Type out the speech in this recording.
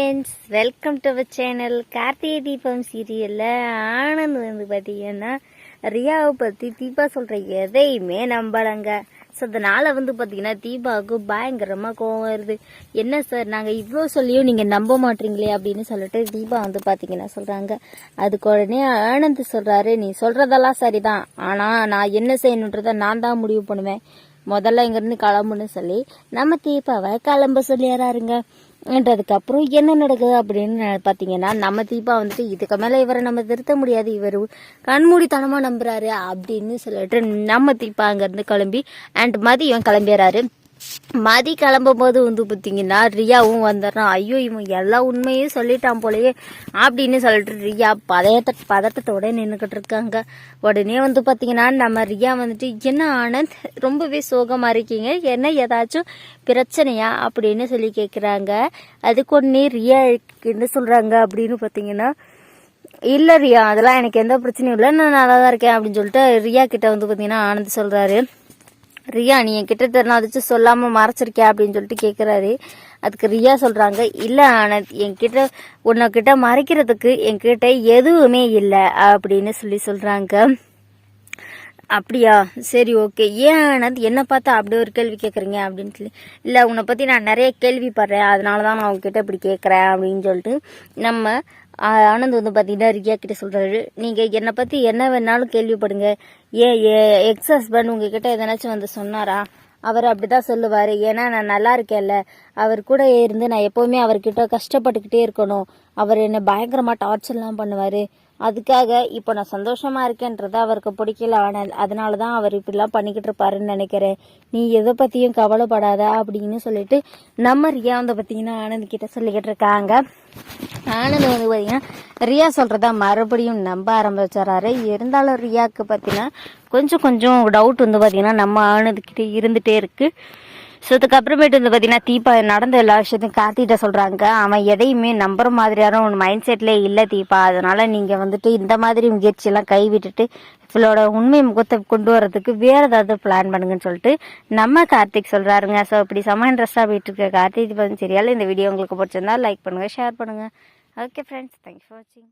Friends, welcome to our channel. Karthigai Deepam சீரியலில் ஆனந்த் பார்த்தீங்கன்னா ரியாவை பற்றி தீபா சொல்கிற எதையுமே நம்பலைங்க. ஸோ அதனால் பார்த்தீங்கன்னா தீபாவுக்கு பயங்கரமாக கோவம் வருது. என்ன சார், நாங்கள் இவ்வளோ சொல்லியும் நீங்கள் நம்ப மாட்டீங்களே அப்படின்னு சொல்லிட்டு தீபா பார்த்தீங்கன்னா சொல்கிறாங்க. அதுக்கு உடனே ஆனந்த் சொல்கிறாரு, நீ சொல்கிறதெல்லாம் சரிதான், ஆனால் நான் என்ன செய்யணுன்றதை நான் தான் முடிவு பண்ணுவேன். முதல்ல இங்கேருந்து கிளம்புன்னு சொல்லி நம்ம தீபாவை கிளம்ப சொல்லிடுறாருங்க. என்றதுக்கப்புறம் என்ன நடக்குது அப்படின்னு பார்த்தீங்கன்னா, நம்ம தீபா இதுக்கு மேலே இவரை நம்ம திருத்த முடியாது, இவர் கண்மூடித்தனமாக நம்புறாரு அப்படின்னு சொல்லிட்டு நம்ம தீபா அங்கேருந்து கிளம்பி மதியம் கிளம்பிடுறாரு. மதி கிளம்பும் போது பார்த்தீங்கன்னா ரியாவும் வந்துடுறான். ஐயோ, இவன் எல்லா உண்மையும் சொல்லிட்டான் போலயே அப்படின்னு சொல்லிட்டு ரியா பதட்டத்தோட நின்றுக்கிட்டு இருக்காங்க. உடனே பார்த்தீங்கன்னா நம்ம ரியா என்ன ஆனந்த் ரொம்பவே சோகமாக இருக்கீங்க, என்ன ஏதாச்சும் பிரச்சனையா அப்படின்னு சொல்லி கேட்குறாங்க. அதுக்கு ஒன்னே ரியா என்ன சொல்கிறாங்க அப்படின்னு பார்த்தீங்கன்னா, இல்லை ரியா, அதெல்லாம் எனக்கு எந்த பிரச்சனையும் இல்லை, நான் நல்லா தான் இருக்கேன் அப்படின்னு சொல்லிட்டு ரியா கிட்ட பார்த்தீங்கன்னா ஆனந்த் சொல்கிறாரு. ரியா, நீ என்கிட்ட தெரியாதாச்சும் சொல்லாமல் மறைச்சிருக்கியா அப்படின்னு சொல்லிட்டு கேட்குறாரு. அதுக்கு ரியா சொல்கிறாங்க, இல்லை ஆனந்த், உன்கிட்ட மறைக்கிறதுக்கு என்கிட்ட எதுவுமே இல்லை அப்படின்னு சொல்கிறாங்க. அப்படியா, சரி ஓகே. ஏன் ஆனந்த் என்னை பார்த்தா அப்படியே ஒரு கேள்வி கேட்குறீங்க அப்படின்னு சொல்லி, இல்லை உன்னை பற்றி நான் நிறைய கேள்விப்படுறேன், அதனால தான் நான் உங்ககிட்ட இப்படி கேட்குறேன் அப்படின்னு சொல்லிட்டு நம்ம ஆனந்த் பார்த்தீங்கன்னா ரியா கிட்ட சொல்கிறாரு, நீங்கள் என்னை பற்றி என்ன வேணாலும் கேள்விப்படுங்க. ஏன் எக்ஸ் ஹஸ்பண்ட் உங்ககிட்ட எதனாச்சும் சொன்னாரா? அவர் அப்படி தான் சொல்லுவார், ஏன்னா நான் நல்லா இருக்கேன்ல, அவர் கூட இருந்து நான் எப்போவுமே அவர்கிட்ட கஷ்டப்பட்டுக்கிட்டே இருக்கணும், அவர் என்னை பயங்கரமாக டார்ச்சர்லாம் பண்ணுவார், அதுக்காக இப்போ நான் சந்தோஷமாக இருக்கேன்றதை அவருக்கு பிடிக்கல, ஆனால் அதனால தான் அவர் இப்படிலாம் பண்ணிக்கிட்டு இருப்பாருன்னு நினைக்கிறேன், நீ எதை பற்றியும் கவலைப்படாத அப்படின்னு சொல்லிட்டு நம்ம ரியா பார்த்தீங்கன்னா ஆனந்த் கிட்ட சொல்லிக்கிட்டு இருக்காங்க. ஆனந்த் பார்த்தீங்கன்னா ரியா சொல்கிறத மறுபடியும் நம்ப ஆரம்பிச்சிடறாரு. இருந்தாலும் ரியாவுக்கு பார்த்தீங்கன்னா கொஞ்சம் டவுட் பார்த்தீங்கன்னா நம்ம ஆனந்த்கிட்ட இருந்துகிட்டே இருக்குது. ஸோ அதுக்கப்புறமேட்டு பார்த்தீங்கன்னா தீபா நடந்த எல்லா விஷயத்தையும் கார்த்திகிட்ட சொல்கிறாங்க. அவன் எதையுமே நம்புற மாதிரியான ஒரு மைண்ட் செட்லேயே இல்லை தீபா, அதனால் நீங்கள் இந்த மாதிரி முயற்சியெல்லாம் கைவிட்டுட்டு இவளோட உண்மை முகத்தை கொண்டு வரதுக்கு வேறு ஏதாவது பிளான் பண்ணுங்கன்னு சொல்லிட்டு நம்ம கார்த்திக் சொல்கிறாருங்க. ஸோ இப்படி செம்ம இன்ட்ரெஸ்ட்டாக போயிட்டு இருக்க கார்த்திக் சீரியல். இந்த வீடியோ உங்களுக்கு பிடிச்சிருந்தா லைக் பண்ணுங்கள், ஷேர் பண்ணுங்கள். ஓகே ஃப்ரெண்ட்ஸ், தேங்க்ஸ் ஃபார் வாட்சிங்.